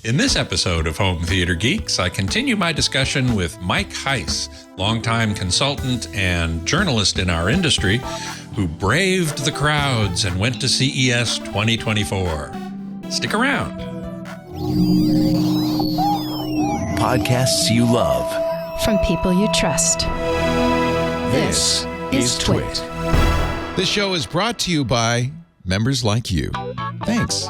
In this episode of Home Theater Geeks, I continue my discussion with Mike Heiss, longtime consultant and journalist in our industry, who braved the crowds and went to CES 2024. Stick around. Podcasts you love. From people you trust. This is TWiT. This show is brought to you by members like you. Thanks.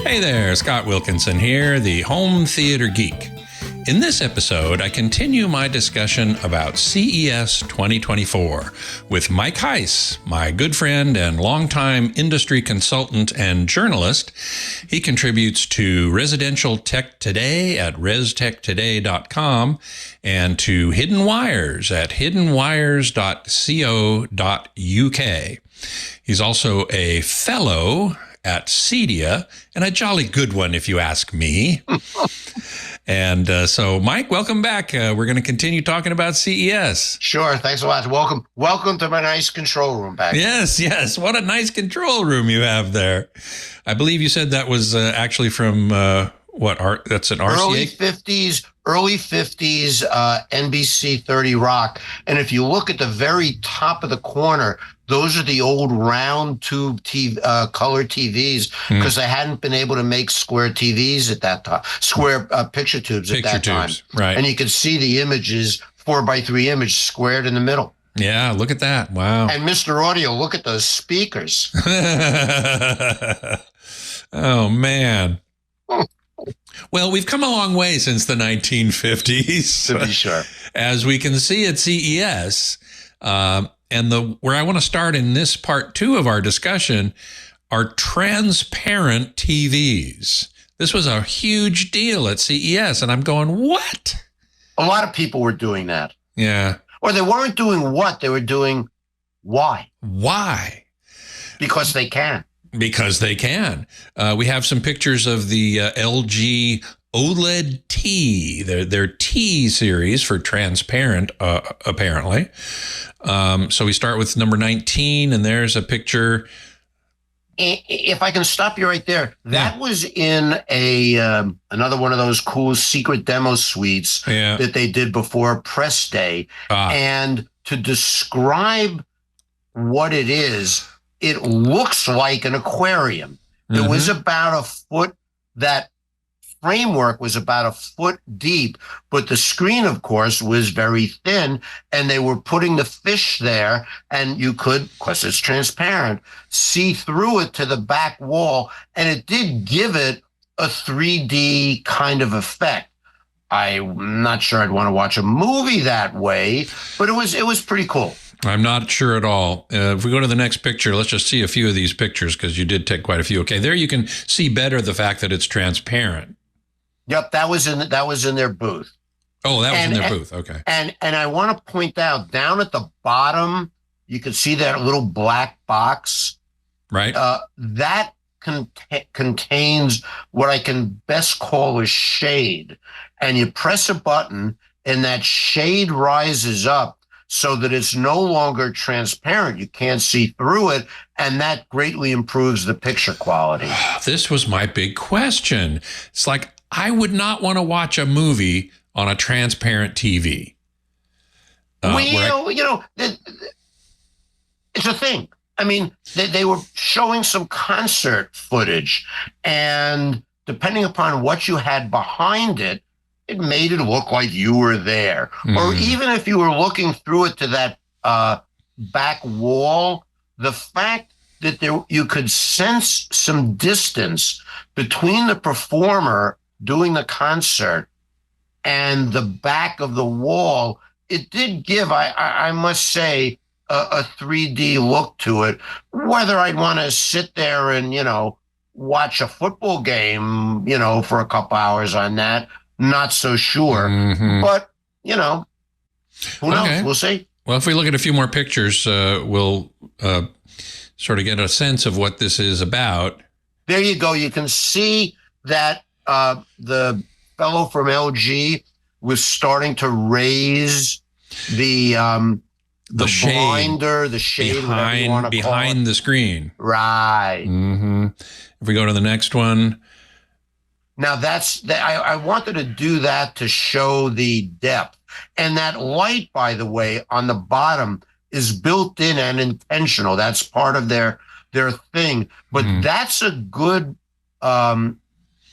Hey there, Scott Wilkinson here, the Home Theater Geek. In this episode, I continue my discussion about CES 2024 with Mike Heiss, my good friend and longtime industry consultant and journalist. He contributes to Residential Tech Today at restechtoday.com and to Hidden Wires at hiddenwires.co.uk. He's also a fellow at CEDIA, and a jolly good one, if you ask me. And so, Mike, welcome back. We're going to continue talking about CES. Sure. Thanks a lot. Welcome to my nice control room back. Yes. What a nice control room you have there. I believe you said that was actually from what art? That's an RCA? Early 50s NBC 30 Rock. And if you look at the very top of the corner, those are the old round tube color TVs, because they hadn't been able to make square TVs at that time, square picture tubes at that time. Right. And you could see the images, 4x3 image squared in the middle. Yeah, look at that. Wow. And Mr. Audio, look at those speakers. Oh, man. Well, we've come a long way since the 1950s. To be sure. As we can see at CES, and where I want to start in this part two of our discussion are transparent TVs. This was a huge deal at CES, and I'm going, what? A lot of people were doing that. Yeah. Or they weren't doing what? They were doing why? Why? Because they can. Because they can. We have some pictures of the LG OLED T, their T series for transparent, apparently. So we start with number 19, and there's a picture. If I can stop you right there, that was in another one of those cool secret demo suites that they did before press day. And to describe what it is, it looks like an aquarium. It was about a foot, that framework was about a foot deep, but the screen, of course, was very thin, and they were putting the fish there, and you could, because it's transparent, see through it to the back wall, and it did give it a 3D kind of effect. I'm not sure I'd want to watch a movie that way, but it was pretty cool. I'm not sure at all. If we go to the next picture, let's just see a few of these pictures, because you did take quite a few. Okay, there you can see better the fact that it's transparent. Yep, that was in their booth. Oh, that was in their booth. Okay. And I want to point out, down at the bottom, you can see that little black box. Right. That contains what I can best call a shade. And you press a button, and that shade rises up so that it's no longer transparent. You can't see through it, and that greatly improves the picture quality. This was my big question. It's like, I would not want to watch a movie on a transparent TV. It's a thing. I mean, they were showing some concert footage, and depending upon what you had behind it, it made it look like you were there. Or even if you were looking through it to that back wall, the fact that you could sense some distance between the performer doing the concert and the back of the wall, it did give, I must say, a 3D look to it. Whether I'd want to sit there and, watch a football game, for a couple hours on that, not so sure. But, who knows? We'll see. Well, if we look at a few more pictures, we'll sort of get a sense of what this is about. There you go. You can see that the fellow from LG was starting to raise the the blinder, the shade, whatever you want to call it. Behind the screen. Right. Mm-hmm. If we go to the next one. Now I wanted to do that to show the depth. And that light, by the way, on the bottom is built in and intentional. That's part of their thing. But that's a good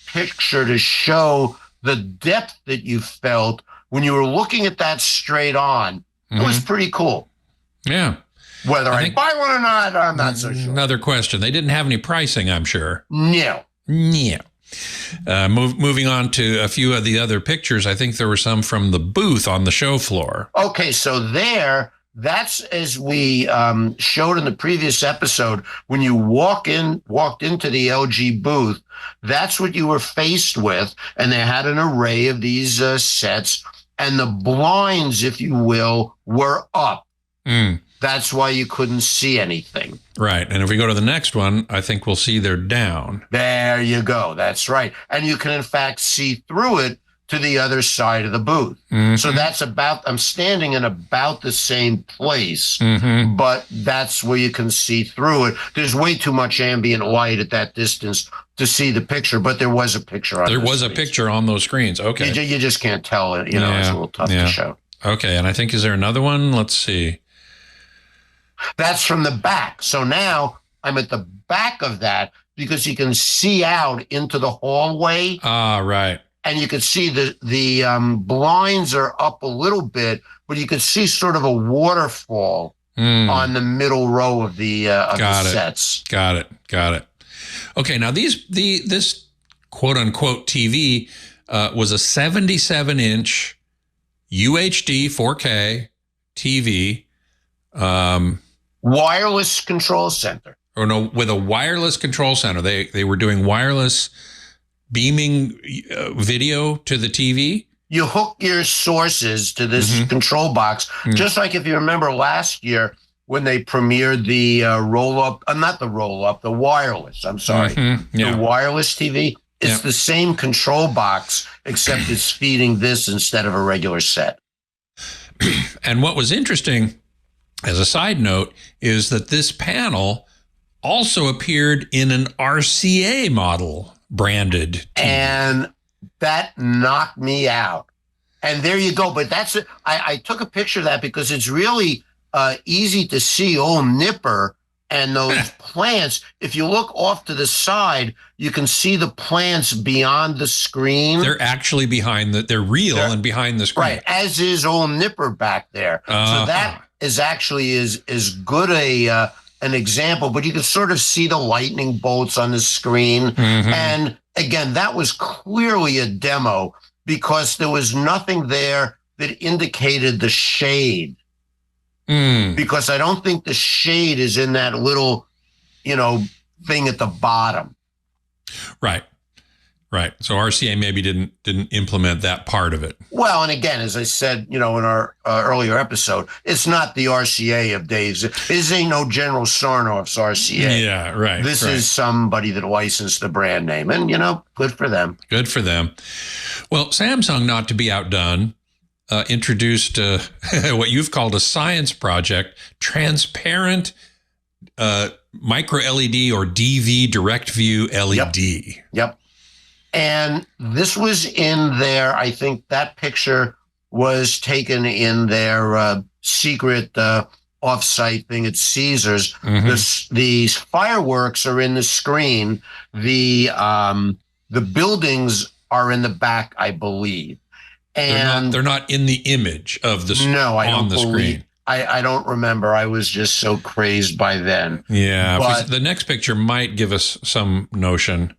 picture to show the depth that you felt when you were looking at that straight on. It was pretty cool. Yeah. Whether I buy one or not, I'm not so sure. Another question. They didn't have any pricing, I'm sure. No. Yeah. Moving on to a few of the other pictures, I think there were some from the booth on the show floor. Okay, so that's as we showed in the previous episode, when you walked into the LG booth, that's what you were faced with. And they had an array of these sets, and the blinds, if you will, were up. That's why you couldn't see anything. Right. And if we go to the next one, I think we'll see they're down. There you go. That's right. And you can, in fact, see through it to the other side of the booth. So I'm standing in about the same place, but that's where you can see through it. There's way too much ambient light at that distance to see the picture, but there was a picture on a picture on those screens. Okay. You just can't tell it. It's a little tough to show. Okay. And I think, is there another one? Let's see. That's from the back. So now I'm at the back of that because you can see out into the hallway. Ah, right. And you can see the blinds are up a little bit, but you can see sort of a waterfall on the middle row of the sets. Got it. Okay, now this quote unquote TV was a 77-inch UHD 4K TV. Wireless control center. Or no, with a wireless control center. They were doing wireless beaming video to the TV. You hook your sources to this control box, just like if you remember last year when they premiered the the wireless. I'm sorry, the wireless TV. It's the same control box, except it's feeding this instead of a regular set. And what was interesting, as a side note, is that this panel also appeared in an RCA model branded TV. And that knocked me out. And there you go. But that's it. I took a picture of that because it's really easy to see old Nipper and those plants. If you look off to the side, you can see the plants beyond the screen. They're actually they're real and behind the screen. Right, as is old Nipper back there. So that is actually is good an example, but you can sort of see the lightning bolts on the screen. And again, that was clearly a demo because there was nothing there that indicated the shade. Because I don't think the shade is in that little, thing at the bottom. Right. So RCA maybe didn't implement that part of it. Well, and again, as I said, in our earlier episode, it's not the RCA of days. This ain't no General Sarnoff's RCA. Yeah, right. This is somebody that licensed the brand name, and good for them. Good for them. Well, Samsung, not to be outdone, introduced what you've called a science project, transparent micro LED or DV direct view LED. Yep. And this was in their, I think that picture was taken in their secret off-site thing at Caesars. These fireworks are in the screen. The buildings are in the back, I believe. And they're not in the image of the screen. I don't remember. I was just so crazed by then. Yeah, but the next picture might give us some notion.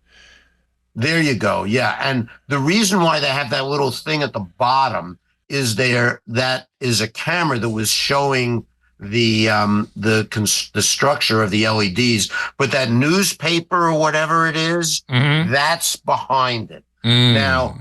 There you go. Yeah, and the reason why they have that little thing at the bottom is that is a camera that was showing the structure of the LEDs, but that newspaper or whatever it is, that's behind it. Now,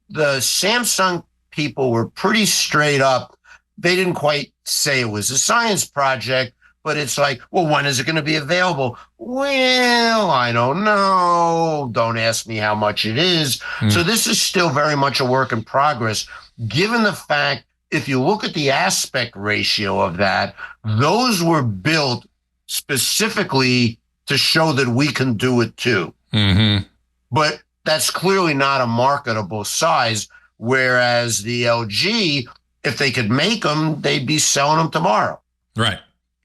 the Samsung people were pretty straight up. They didn't quite say it was a science project, but it's like, well, when is it going to be available? Well, I don't know. Don't ask me how much it is. So this is still very much a work in progress, given the fact if you look at the aspect ratio of that, those were built specifically to show that we can do it too. Mm-hmm. But that's clearly not a marketable size, whereas the LG, if they could make them, they'd be selling them tomorrow. Right,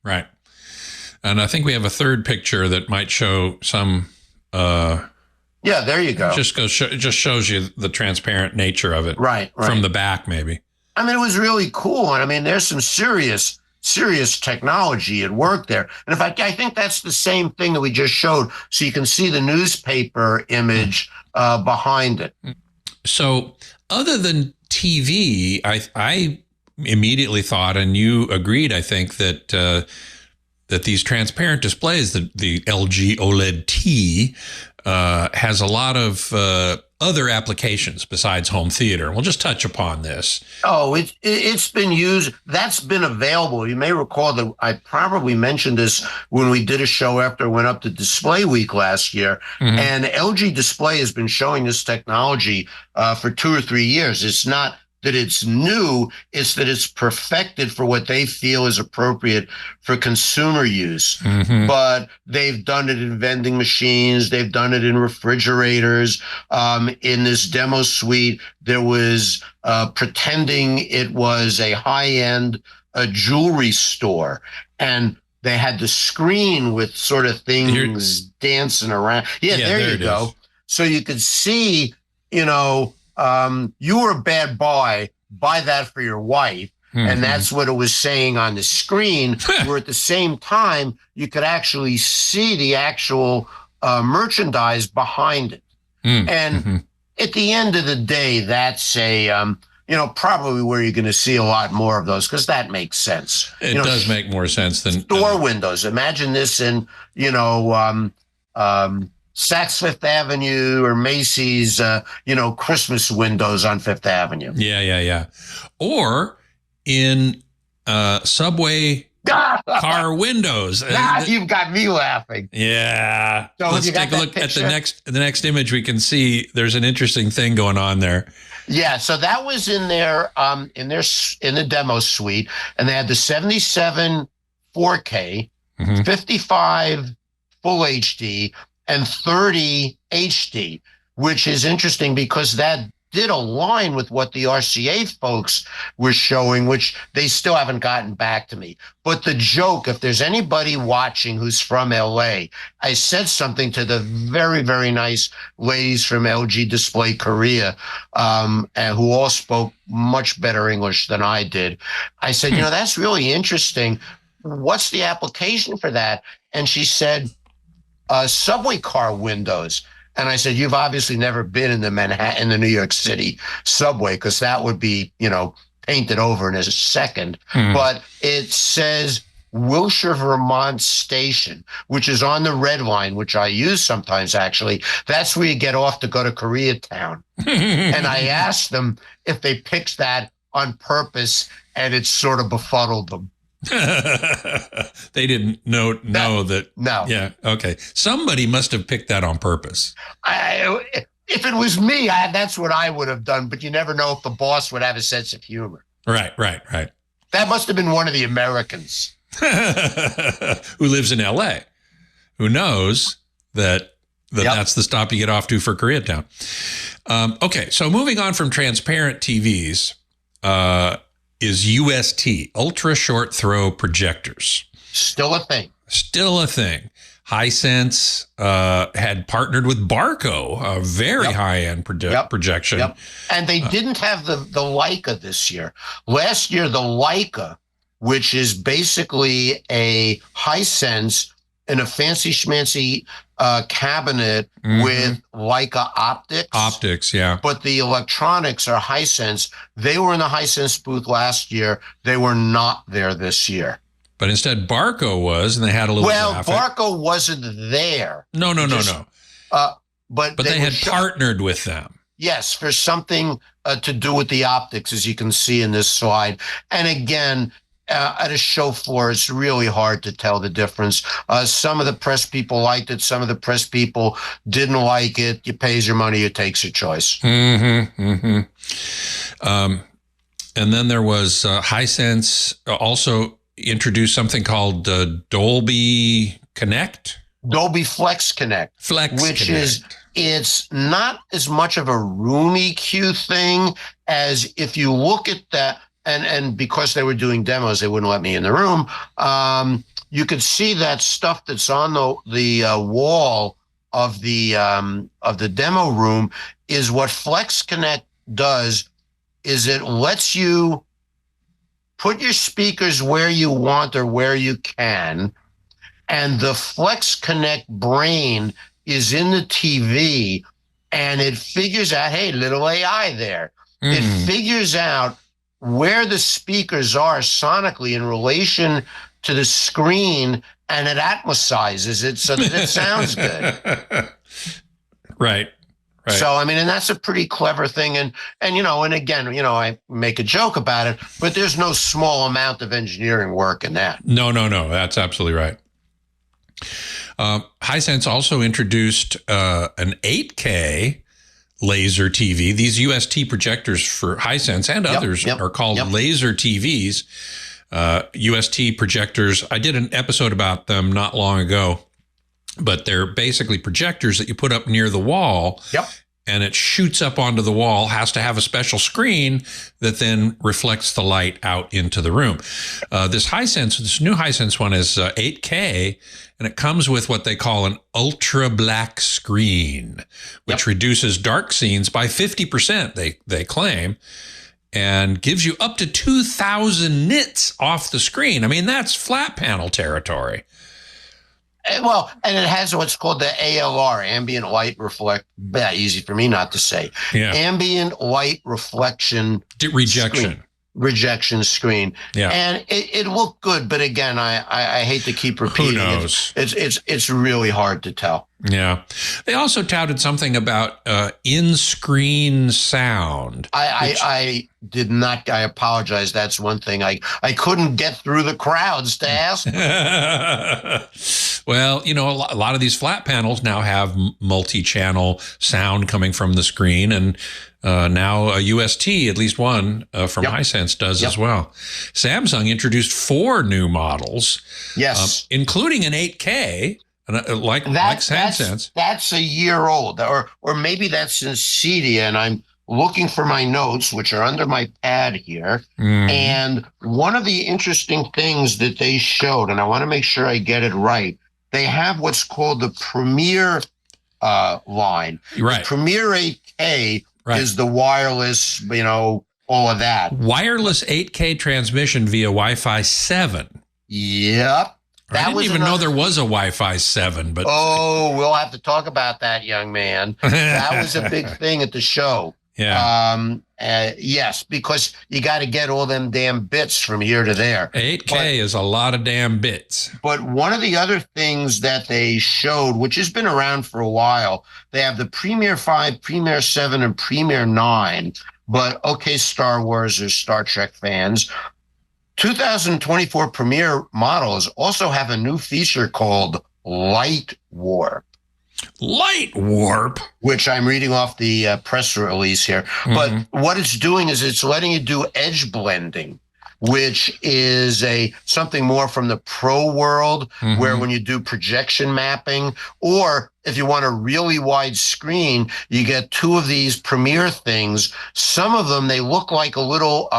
right. And I think we have a third picture that might show some... yeah, there you go. Just shows you the transparent nature of it. Right. From the back, maybe. I mean, it was really cool. And I mean, there's some serious technology at work there. And in fact, I think that's the same thing that we just showed. So you can see the newspaper image behind it. So other than TV, I immediately thought, and you agreed, I think, that that these transparent displays, the LG OLED T, has a lot of other applications besides home theater. We'll just touch upon this. Oh, it's been used. That's been available. You may recall that I probably mentioned this when we did a show after I went up to Display Week last year. Mm-hmm. And LG Display has been showing this technology for 2 or 3 years. It's not that it's new, it's that it's perfected for what they feel is appropriate for consumer use. Mm-hmm. But they've done it in vending machines, they've done it in refrigerators. In this demo suite, there was pretending it was a high-end jewelry store, and they had the screen with sort of things dancing around. Yeah, there you go. Is. So you could see, you were a bad boy, buy that for your wife. Mm-hmm. And that's what it was saying on the screen, where at the same time, you could actually see the actual merchandise behind it. Mm-hmm. And at the end of the day, that's probably where you're going to see a lot more of those, because that makes sense. It does make more sense than store windows. Imagine this in, Saks Fifth Avenue or Macy's, Christmas windows on Fifth Avenue. Yeah. Or in subway car windows. You've got me laughing. Yeah. So let's take a look picture? At the next image. We can see there's an interesting thing going on there. Yeah. So that was in in the demo suite, and they had the 77 4K, 55 full HD, and 30 HD, which is interesting because that did align with what the RCA folks were showing, which they still haven't gotten back to me. But the joke, if there's anybody watching who's from LA, I said something to the very, very nice ladies from LG Display Korea, and who all spoke much better English than I did. I said, that's really interesting. What's the application for that? And she said, subway car windows. And I said, you've obviously never been in the New York City subway, because that would be, painted over in a second. But it says Wilshire, Vermont Station, which is on the Red Line, which I use sometimes, actually. That's where you get off to go to Koreatown. And I asked them if they picked that on purpose, and it sort of befuddled them. They didn't know that. No. Yeah. Okay. Somebody must have picked that on purpose. If it was me, that's what I would have done. But you never know if the boss would have a sense of humor. Right. That must have been one of the Americans who lives in LA, who knows that's the stop you get off to for Koreatown. Okay. So moving on from transparent TVs, is UST, ultra short throw projectors. Still a thing. Hisense had partnered with Barco, a very high-end projection. Yep. And they didn't have the Leica this year. Last year, the Leica, which is basically a Hisense in a fancy schmancy cabinet with Leica optics. Optics, yeah. But the electronics are Hisense. They were in the Hisense booth last year. They were not there this year. But instead, Barco was, and they had a little graphic. Barco wasn't there. No. But they had partnered with them. Yes, for something to do with the optics, as you can see in this slide. And again, at a show floor, it's really hard to tell the difference. Some of the press people liked it. Some of the press people didn't like it. You pays your money, you takes your choice. And then there was Hisense also introduced something called Dolby Connect. Dolby Flex Connect. It's not as much of a room EQ thing as if you look at that, and because they were doing demos, they wouldn't let me in the room. You could see that stuff that's on the wall of the demo room is what Flex Connect does. Is it lets you put your speakers where you want or where you can, and the Flex Connect brain is in the TV, and it figures out, hey, little AI there. It figures out where the speakers are sonically in relation to the screen, and it atmosizes it so that it sounds good. Right. So, I mean, and that's a pretty clever thing. And again, I make a joke about it, but there's no small amount of engineering work in that. No. That's absolutely right. Hisense also introduced an 8K laser TV. These UST projectors for Hisense and others are called laser TVs. UST projectors, I did an episode about them not long ago, but they're basically projectors that you put up near the wall. And it shoots up onto the wall, has to have a special screen that then reflects the light out into the room. This new Hisense one is 8K, and it comes with what they call an ultra black screen, which reduces dark scenes by 50%, they claim, and gives you up to 2,000 nits off the screen. I mean, that's flat panel territory. Well, and it has what's called the ALR, ambient light easy for me not to say. Ambient light rejection screen. And it looked good, but again, I hate to keep repeating. Who knows? It's really hard to tell. Yeah. They also touted something about in-screen sound. I did not. I apologize. That's one thing. I couldn't get through the crowds to ask. Well, a lot of these flat panels now have multi-channel sound coming from the screen, and now a UST, at least one from Hisense, does as well. Samsung introduced 4 new models, including an 8K. Like Hisense. That's a year old, or maybe that's in Cedia, and I'm looking for my notes, which are under my pad here. And one of the interesting things that they showed, and I want to make sure I get it right, they have what's called the Premier line. Right. The Premier 8K is the wireless, all of that. Wireless 8K transmission via Wi-Fi 7. Yep. I didn't even know there was a Wi-Fi 7, but we'll have to talk about that, young man. That was a big thing at the show. Yes, because you got to get all them damn bits from here to there. 8K is a lot of damn bits. But one of the other things that they showed, which has been around for a while, they have the Premiere 5, Premiere 7, and Premiere 9. But okay, Star Wars or Star Trek fans, 2024 Premiere models also have a new feature called Light Warp. Light Warp? Which I'm reading off the press release here. But what it's doing is it's letting you do edge blending, which is something more from the pro world, where when you do projection mapping, or if you want a really wide screen, you get 2 of these Premiere things. Some of them, they look like a little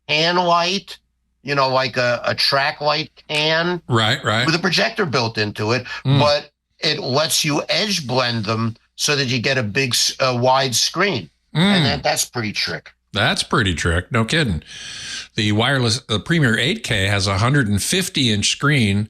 hand light, like a track light can. Right. With a projector built into it. But it lets you edge blend them so that you get a big, wide screen. And that's pretty trick. That's pretty trick. No kidding. The Premiere 8K has a 150-inch screen.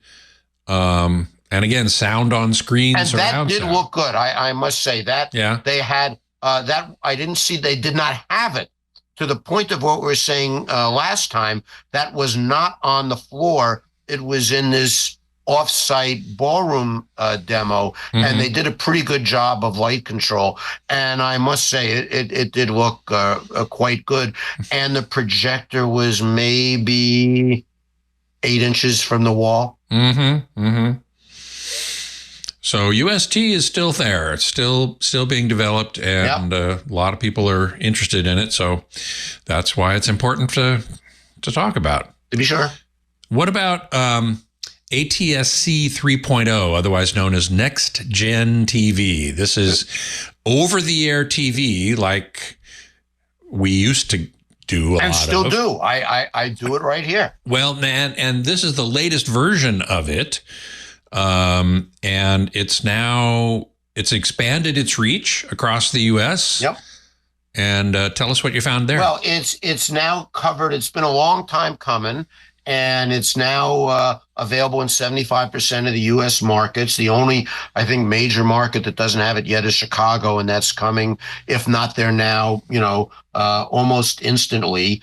And again, sound on screen. And that did look good. I must say that. They had that. I didn't see, they did not have it. To the point of what we were saying last time, that was not on the floor. It was in this off-site ballroom demo, and they did a pretty good job of light control. And I must say, it did look quite good. And the projector was maybe 8 inches from the wall. So UST is still there. It's still being developed, and a lot of people are interested in it. So that's why it's important to talk about. To be sure. What about ATSC 3.0, otherwise known as NextGen TV? This is over-the-air TV like we used to do a lot of. And still do. I do it right here. Well, man, and this is the latest version of it. And it's expanded its reach across the U.S. Yep. And tell us what you found there. Well, it's now covered. It's been a long time coming, and it's now available in 75% of the U.S. markets. The only, I think, major market that doesn't have it yet is Chicago, and that's coming. If not, they're now, almost instantly.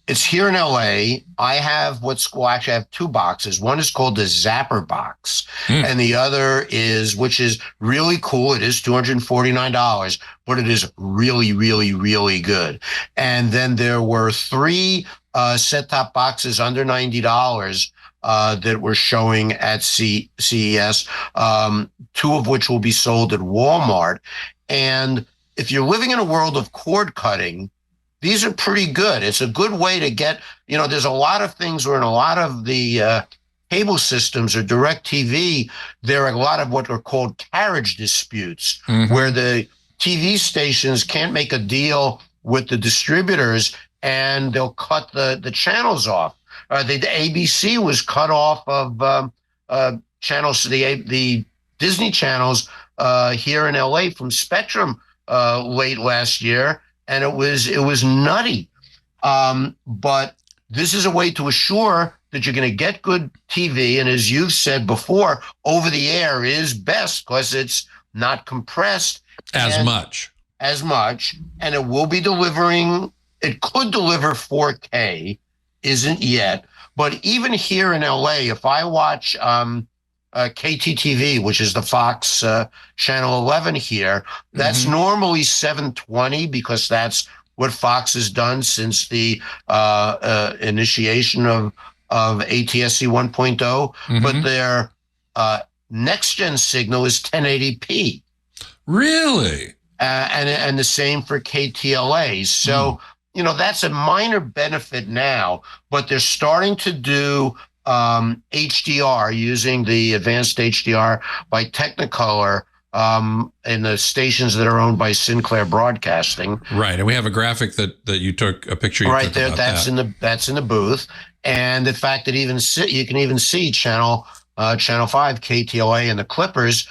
It's here in LA. I have actually I have two boxes. One is called the Zapper box, and the other which is really cool. It is $249, but it is really, really, really good. And then there were three set-top boxes under $90 that were showing at CES, two of which will be sold at Walmart. And if you're living in a world of cord cutting, these are pretty good. It's a good way to get, there's a lot of things where in a lot of the cable systems or direct TV, there are a lot of what are called carriage disputes, where the TV stations can't make a deal with the distributors and they'll cut the channels off. The ABC was cut off of channels, the Disney channels here in LA from Spectrum late last year. And it was nutty. But this is a way to assure that you're going to get good TV. And as you've said before, over the air is best because it's not compressed as much. And it will be delivering. It could deliver 4K, isn't yet. But even here in LA, if I watch KTTV, which is the Fox Channel 11 here, that's normally 720 because that's what Fox has done since the initiation of ATSC 1.0. But their next-gen signal is 1080p. Really? And the same for KTLA. So, that's a minor benefit now, but they're starting to do HDR using the advanced HDR by Technicolor in the stations that are owned by Sinclair Broadcasting. Right, and we have a graphic that you took a picture. Right there, that's in the booth, and the fact that you can even see channel 5 KTLA and the Clippers.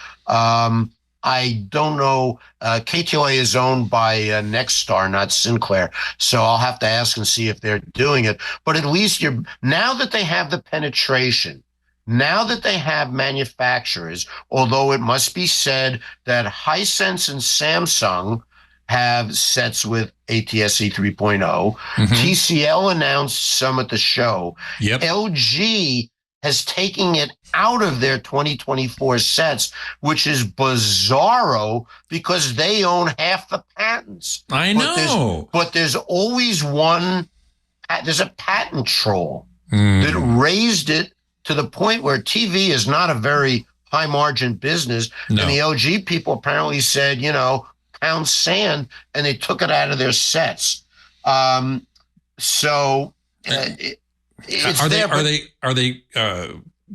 I don't know. KTLA is owned by Nexstar, not Sinclair. So I'll have to ask and see if they're doing it. But at least now that they have the penetration, now that they have manufacturers, although it must be said that Hisense and Samsung have sets with ATSC 3.0. TCL announced some at the show. LG has taken it out of their 2024 sets, which is bizarro because they own half the patents. I know. But there's always there's a patent troll that raised it to the point where TV is not a very high margin business. No. And the LG people apparently said, pound sand, and they took it out of their sets. Are they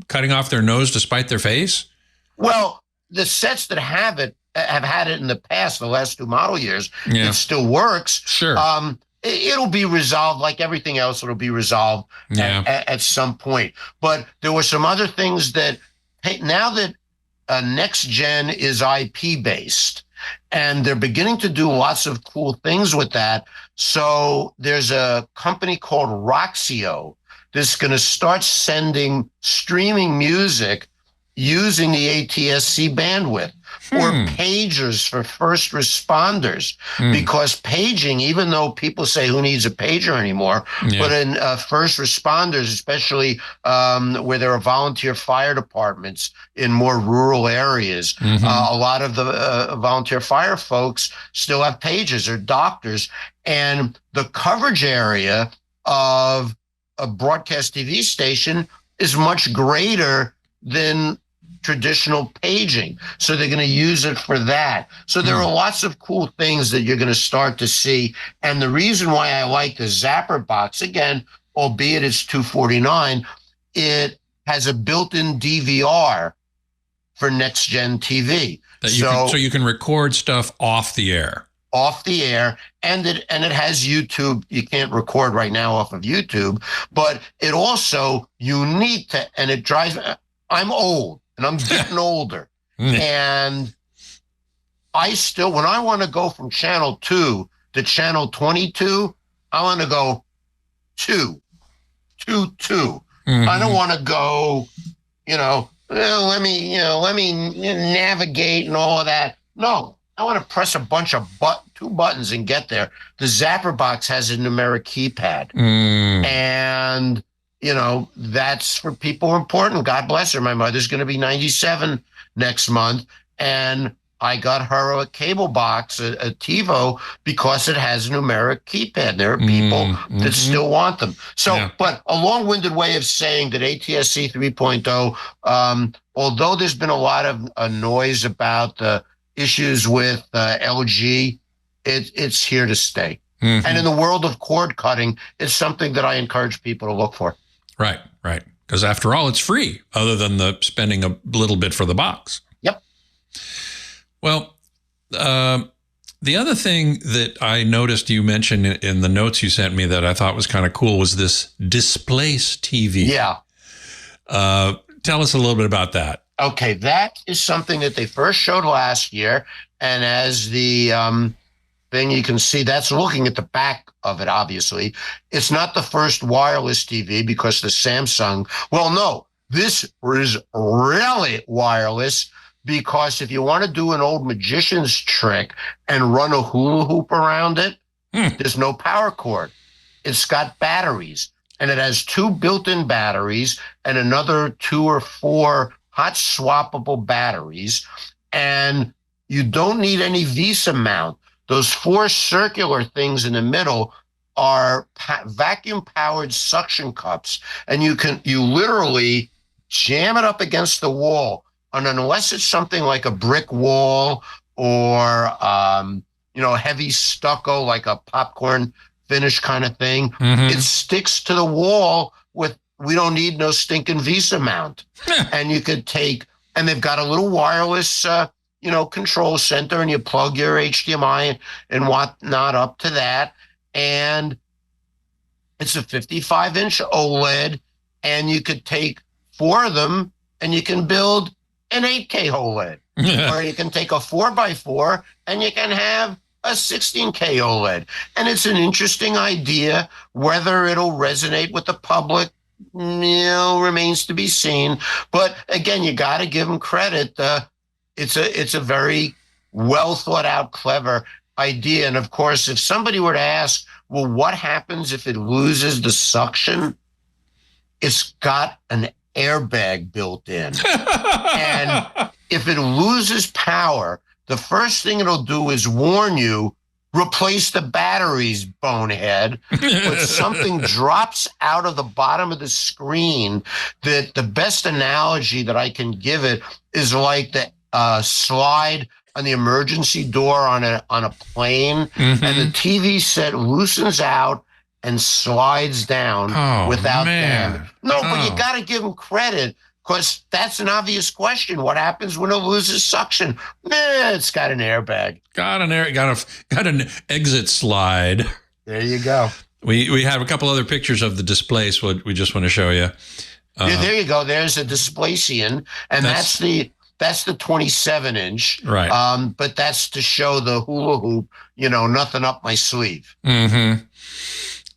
cutting off their nose to spite their face? Well, the sets that have had it in the past, the last two model years. It still works. Sure. It'll be resolved like everything else. It'll be resolved at some point. But there were some other things that now that NextGen is IP based, and they're beginning to do lots of cool things with that. So there's a company called Roxio that's going to start sending streaming music using the ATSC bandwidth, or pagers for first responders, because paging, even though people say who needs a pager anymore, but in first responders, especially where there are volunteer fire departments in more rural areas, a lot of the volunteer fire folks still have pagers, or doctors, and the coverage area of a broadcast TV station is much greater than traditional paging. So they're going to use it for that. So there are lots of cool things that you're going to start to see. And the reason why I like the Zapper box, again, albeit it's $249, it has a built-in DVR for NextGen TV. So you can record stuff off the air. Off the air, and it has YouTube. You can't record right now off of YouTube, but it also unique to, and it drives. I'm old and I'm getting older, and I still, when I want to go from channel 2 to channel 22, I want to go 2. I don't want to go, let me navigate and all of that. No. I want to press a bunch of two buttons and get there. The Zapper box has a numeric keypad. And, that's for people who are important. God bless her. My mother's going to be 97 next month. And I got her a cable box, a TiVo, because it has a numeric keypad. There are people that still want them. So, but a long-winded way of saying that ATSC 3.0, although there's been a lot of noise about the issues with LG, it's here to stay. And in the world of cord cutting, it's something that I encourage people to look for. Right. Because after all, it's free, other than the spending a little bit for the box. Yep. Well, the other thing that I noticed you mentioned in the notes you sent me that I thought was kind of cool was this Displace TV. Yeah. Tell us a little bit about that. Okay, that is something that they first showed last year. And as the thing you can see, that's looking at the back of it, obviously. It's not the first wireless TV because the Samsung, well, no, this is really wireless because if you want to do an old magician's trick and run a hula hoop around it, there's no power cord. It's got batteries, and it has 2 built-in batteries and another 2 or 4 hot swappable batteries, and you don't need any VESA mount. Those 4 circular things in the middle are vacuum powered suction cups, and you literally jam it up against the wall. And unless it's something like a brick wall or heavy stucco, like a popcorn finish kind of thing, it sticks to the wall with. We don't need no stinking VESA mount. And you could and they've got a little wireless, control center, and you plug your HDMI and whatnot up to that. And it's a 55-inch OLED, and you could take 4 of them and you can build an 8K OLED. Or you can take a 4x4 and you can have a 16K OLED. And it's an interesting idea. Whether it'll resonate with the public, remains to be seen. But again, you got to give them credit. It's a very well thought out, clever idea. And of course, if somebody were to ask, well, what happens if it loses the suction? It's got an airbag built in. And if it loses power, the first thing it'll do is warn you, replace the batteries, bonehead. But something drops out of the bottom of the screen. That the best analogy that I can give it is like the slide on the emergency door on a plane, and the TV set loosens out and slides down without damage. No, but you got to give them credit. Because that's an obvious question. What happens when it loses suction? It's got an airbag. Got an exit slide. There you go. We have a couple other pictures of the Displace. What we just want to show you. There you go. There's a Displacian, and that's the 27-inch. Right. But that's to show the hula hoop. Nothing up my sleeve. Mm-hmm.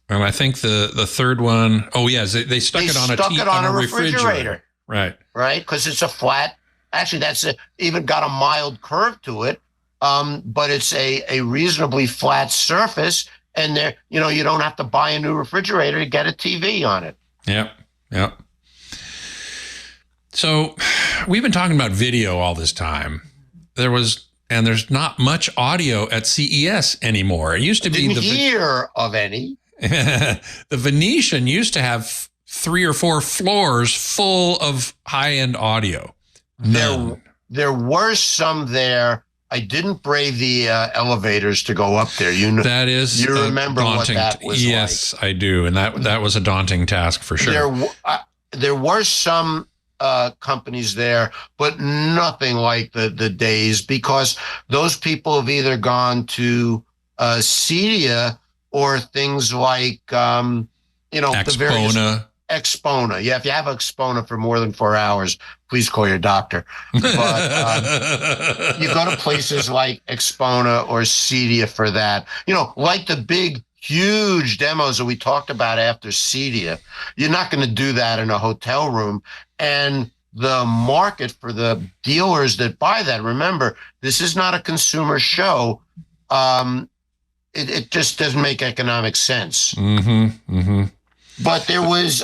And I think the third one. Oh yes, they stuck it on a refrigerator. Right. Because it's a flat. Actually, that's even got a mild curve to it, but it's a reasonably flat surface, and there, you don't have to buy a new refrigerator to get a TV on it. Yep. So, we've been talking about video all this time. There's not much audio at CES anymore. It used to be hear of any. The Venetian used to have 3 or 4 floors full of high-end audio. None. There were some there. I didn't brave the elevators to go up there. You know, that is you remember daunting. what that was yes, like. I do, and that was a daunting task for sure. There were some companies there, but nothing like the days, because those people have either gone to Cedia or things like Expona. the various Expona. Yeah, if you have Expona for more than 4 hours, please call your doctor. But you go to places like Expona or Cedia for that. Like the big, huge demos that we talked about after Cedia. You're not going to do that in a hotel room. And the market for the dealers that buy that, remember, this is not a consumer show. It just doesn't make economic sense. Mm-hmm, mm-hmm. But there was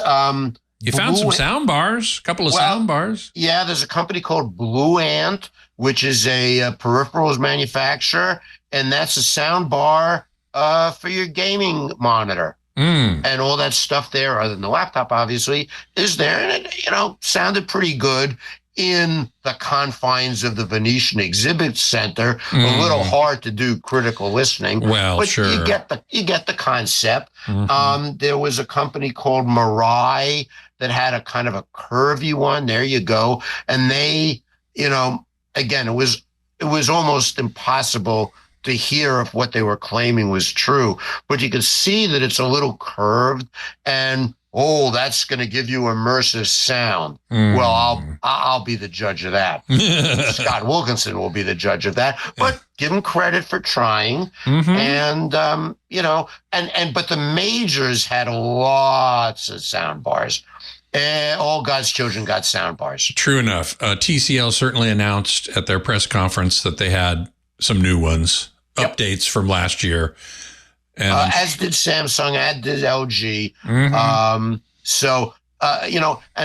you found some sound bars, a couple of sound bars. Yeah, there's a company called Blue Ant, which is a peripherals manufacturer, and that's a sound bar for your gaming monitor. And all that stuff there, other than the laptop, obviously, is there. And it, sounded pretty good in the confines of the Venetian Exhibit Center. A little hard to do critical listening. Well, but sure. You get the concept. Mm-hmm. There was a company called Mirai that had a kind of a curvy one. There you go. And they, again, it was almost impossible to hear if what they were claiming was true, but you could see that it's a little curved, and that's going to give you immersive sound. Well, I'll be the judge of that. Scott Wilkinson will be the judge of that. But give him credit for trying. And but the majors had lots of sound bars. All God's children got sound bars. True enough. TCL certainly announced at their press conference that they had some new ones, updates from last year. And as did Samsung, as did LG. And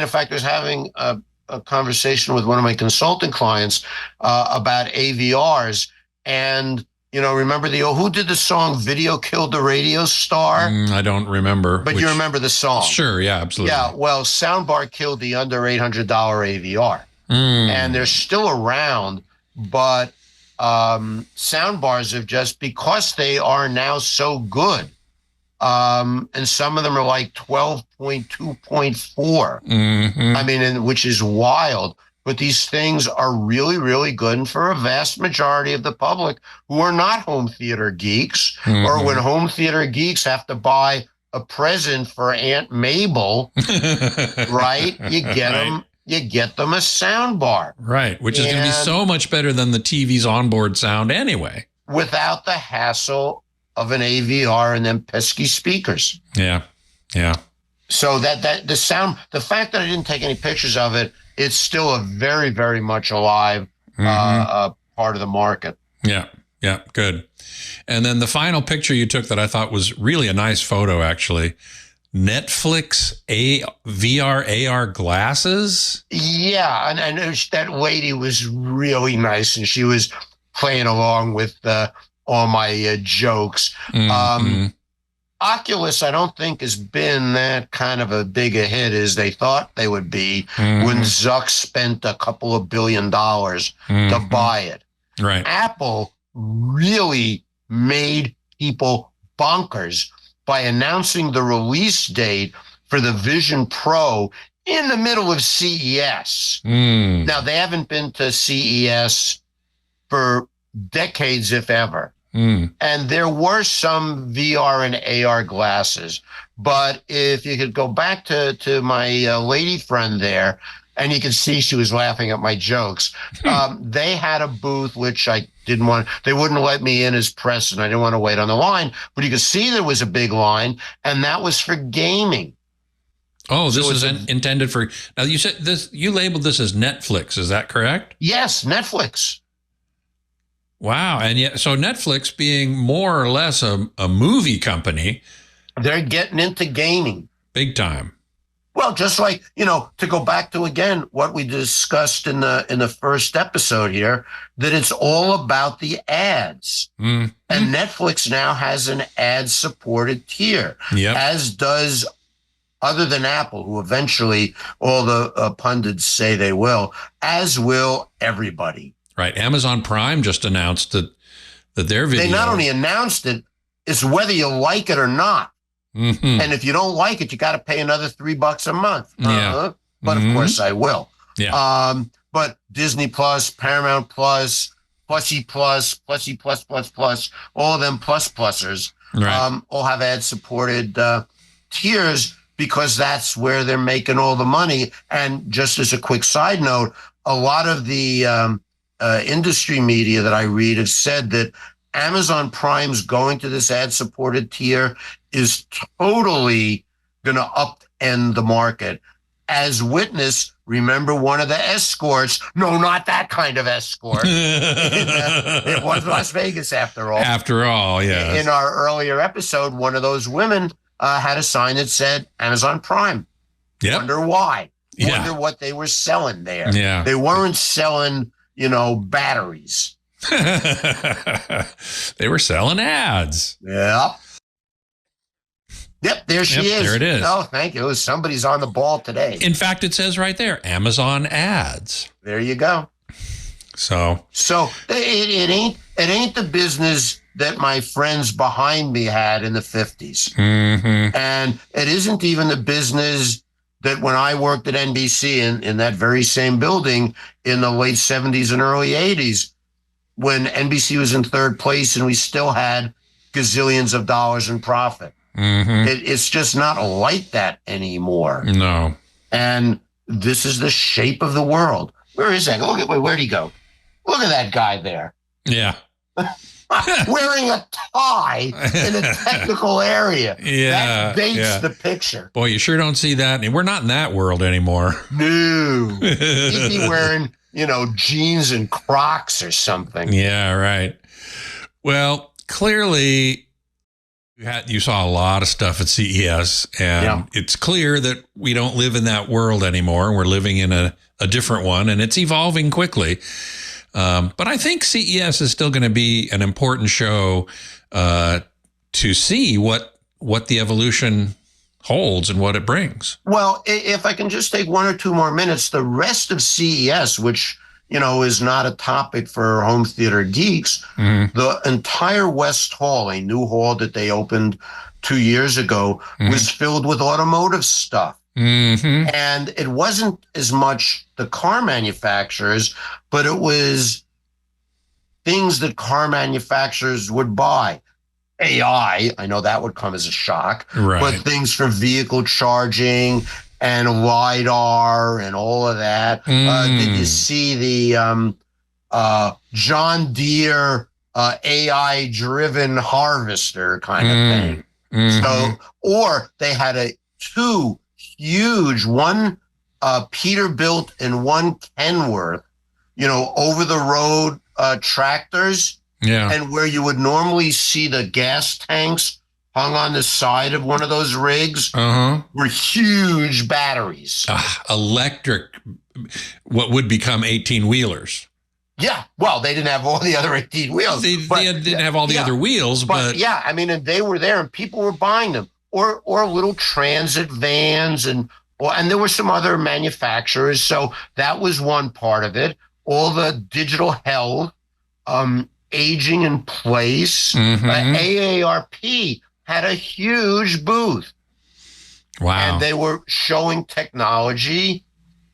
in fact, I was having a conversation with one of my consulting clients about AVRs. And, remember who did the song Video Killed the Radio Star? I don't remember. But you remember the song. Sure, yeah, absolutely. Yeah, well, Soundbar killed the under $800 AVR. And they're still around, but soundbars have just, because they are now so good, and some of them are like 12.2.4. I mean, which is wild. But these things are really, really good. And for a vast majority of the public who are not home theater geeks, or when home theater geeks have to buy a present for Aunt Mabel, right? You get them. You get them a sound bar. Right, which is going to be so much better than the TV's onboard sound anyway. Without the hassle of an AVR and them pesky speakers. Yeah. So that the sound, the fact that I didn't take any pictures of it, it's still a very, very much alive part of the market. Yeah, good. And then the final picture you took that I thought was really a nice photo, actually. Netflix VR AR glasses? Yeah, and that lady was really nice, and she was playing along with all my jokes. Oculus, I don't think, has been that kind of a big a hit as they thought they would be when Zuck spent a couple of $1 billion to buy it. Right. Apple really made people bonkers by announcing the release date for the Vision Pro in the middle of CES. Now, they haven't been to CES for decades, if ever. And there were some VR and AR glasses. But if you could go back to my lady friend there, and you can see she was laughing at my jokes. They had a booth, which I didn't want. They wouldn't let me in as press, and I didn't want to wait on the line. But you could see there was a big line, and that was for gaming. Oh, this is intended for. Now, you said this. You labeled this as Netflix. Is that correct? Yes, Netflix. Wow, and yet, so Netflix, being more or less a movie company, they're getting into gaming big time. Well, just like, to go back to, again, what we discussed in the first episode here, that it's all about the ads. And Netflix now has an ad-supported tier, as does other than Apple, who eventually all the pundits say they will, as will everybody. Right. Amazon Prime just announced that their video. They not only announced it, it's whether you like it or not. Mm-hmm. And if you don't like it, you got to pay another $3 a month. Yeah. But of course I will. Yeah. But Disney Plus, Paramount Plus, Plussy Plus, Plussy Plus Plus Plus, all of them plussers, Right. all have ad-supported tiers because that's where they're making all the money. And just as a quick side note, a lot of the industry media that I read have said that Amazon Prime's going to this ad-supported tier is totally going to upend the market. As witness, remember one of the escorts? No, not that kind of escort. It was Las Vegas, after all. After all, yeah. In our earlier episode, one of those women had a sign that said Amazon Prime. Yep. Wonder why. Yeah. Wonder what they were selling there. Yeah. They weren't selling, batteries. They were selling ads. Yep. Yep, there she is. There it is. Oh, thank you. Somebody's on the ball today. In fact, it says right there, Amazon ads. There you go. So it ain't the business that my friends behind me had in the 50s. mm-hmm. And it isn't even the business that when I worked at NBC in that very same building in the late 70s and early 80s, when NBC was in third place and we still had gazillions of dollars in profit. Mm-hmm. It's just not like that anymore. No. And this is the shape of the world. Where is that? Where'd he go? Look at that guy there. Yeah. Wearing a tie in a technical area. Yeah. That dates yeah. the picture. Boy, you sure don't see that. We're not in that world anymore. No. He'd be wearing, jeans and Crocs or something. Yeah, right. Well, clearly you saw a lot of stuff at CES, and it's clear that we don't live in that world anymore. We're living in a different one, and it's evolving quickly. But I think CES is still going to be an important show to see what the evolution holds and what it brings. Well, if I can just take 1 or 2 more minutes, the rest of CES, which is not a topic for Home Theater Geeks, the entire West Hall, a new hall that they opened 2 years ago, was filled with automotive stuff. Mm-hmm. And it wasn't as much the car manufacturers, but it was things that car manufacturers would buy. AI, I know that would come as a shock, right. But things for vehicle charging and LiDAR and all of that. Did you see the John Deere AI-driven harvester kind of thing? Mm-hmm. So, or they had two huge, one Peterbilt and one Kenworth, over-the-road tractors. Yeah. And where you would normally see the gas tanks hung on the side of one of those rigs were huge batteries. Electric, what would become 18-wheelers. Yeah. Well, they didn't have all the other 18 wheels. They didn't have all the other wheels, but yeah, I mean, and they were there and people were buying them, or little transit vans, and there were some other manufacturers. So that was one part of it. All the digital health, aging in place. AARP had a huge booth. Wow. And they were showing technology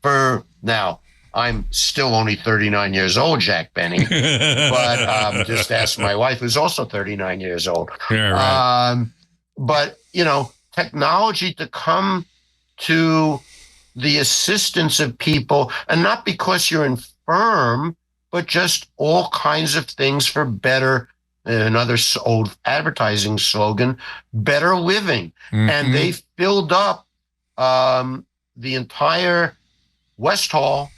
for, now, I'm still only 39 years old, Jack Benny, but just ask my wife, who's also 39 years old. Yeah, right. But, technology to come to the assistance of people, and not because you're infirm, but just all kinds of things for better, another old advertising slogan, better living. And they filled up the entire West Hall,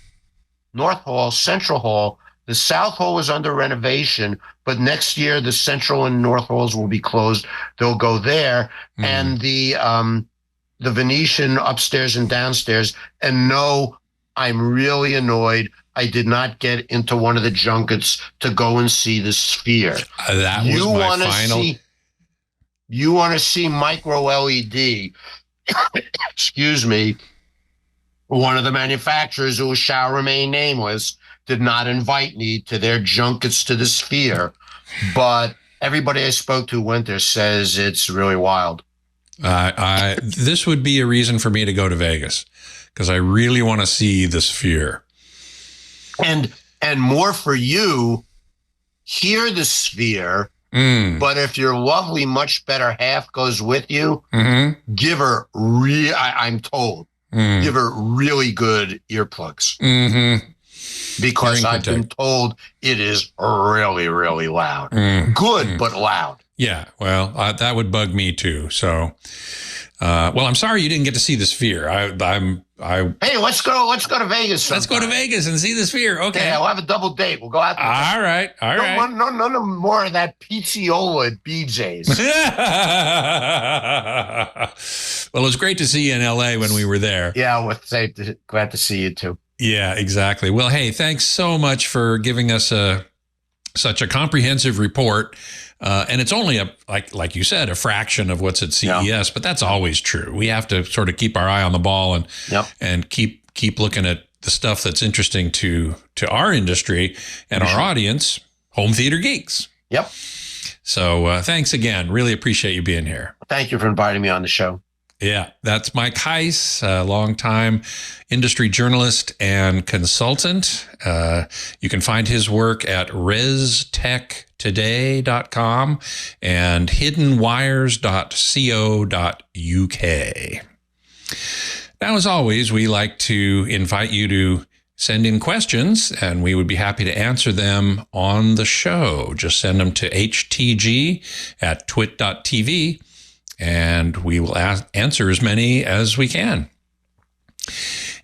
North Hall, Central Hall. The South Hall is under renovation, but next year the Central and North Halls will be closed. They'll go there. And the Venetian upstairs and downstairs. And no, I'm really annoyed. I did not get into one of the junkets to go and see the Sphere. That was my final. You want to see micro LED. excuse me, one of the manufacturers, who shall remain nameless, did not invite me to their junkets to the Sphere. But everybody I spoke to went there says it's really wild. This would be a reason for me to go to Vegas, because I really want to see the Sphere. And more for you, hear the Sphere. But if your lovely, much better half goes with you, give her I'm told, give her really good earplugs. Because I've been told it is really, really loud. Good, but loud. Yeah, well, that would bug me too. So, well, I'm sorry you didn't get to see the Sphere. Hey, let's go to Vegas sometime. Let's go to Vegas and see the Sphere. Okay. Yeah, we'll have a double date. We'll go out there. All right. No more of that pizziola at BJ's. Well, it was great to see you in LA when we were there. Yeah, glad to see you too. Yeah, exactly. Well, hey, thanks so much for giving us such a comprehensive report. And it's only like you said, a fraction of what's at CES, but that's always true. We have to sort of keep our eye on the ball and keep looking at the stuff that's interesting to our industry and our audience, home theater geeks. Yep. So thanks again. Really appreciate you being here. Thank you for inviting me on the show. Yeah, that's Mike Heiss, a longtime industry journalist and consultant. You can find his work at restechtoday.com and hiddenwires.co.uk. Now, as always, we like to invite you to send in questions, and we would be happy to answer them on the show. Just send them to htg@twit.tv. And we will answer as many as we can.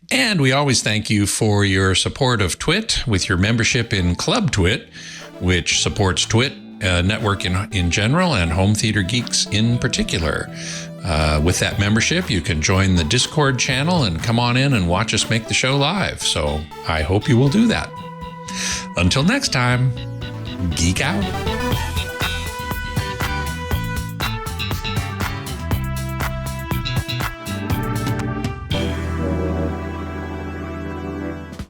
And we always thank you for your support of TWiT with your membership in Club TWiT, which supports TWiT network in general and Home Theater Geeks in particular. With that membership, you can join the Discord channel and come on in and watch us make the show live. So I hope you will do that. Until next time, geek out.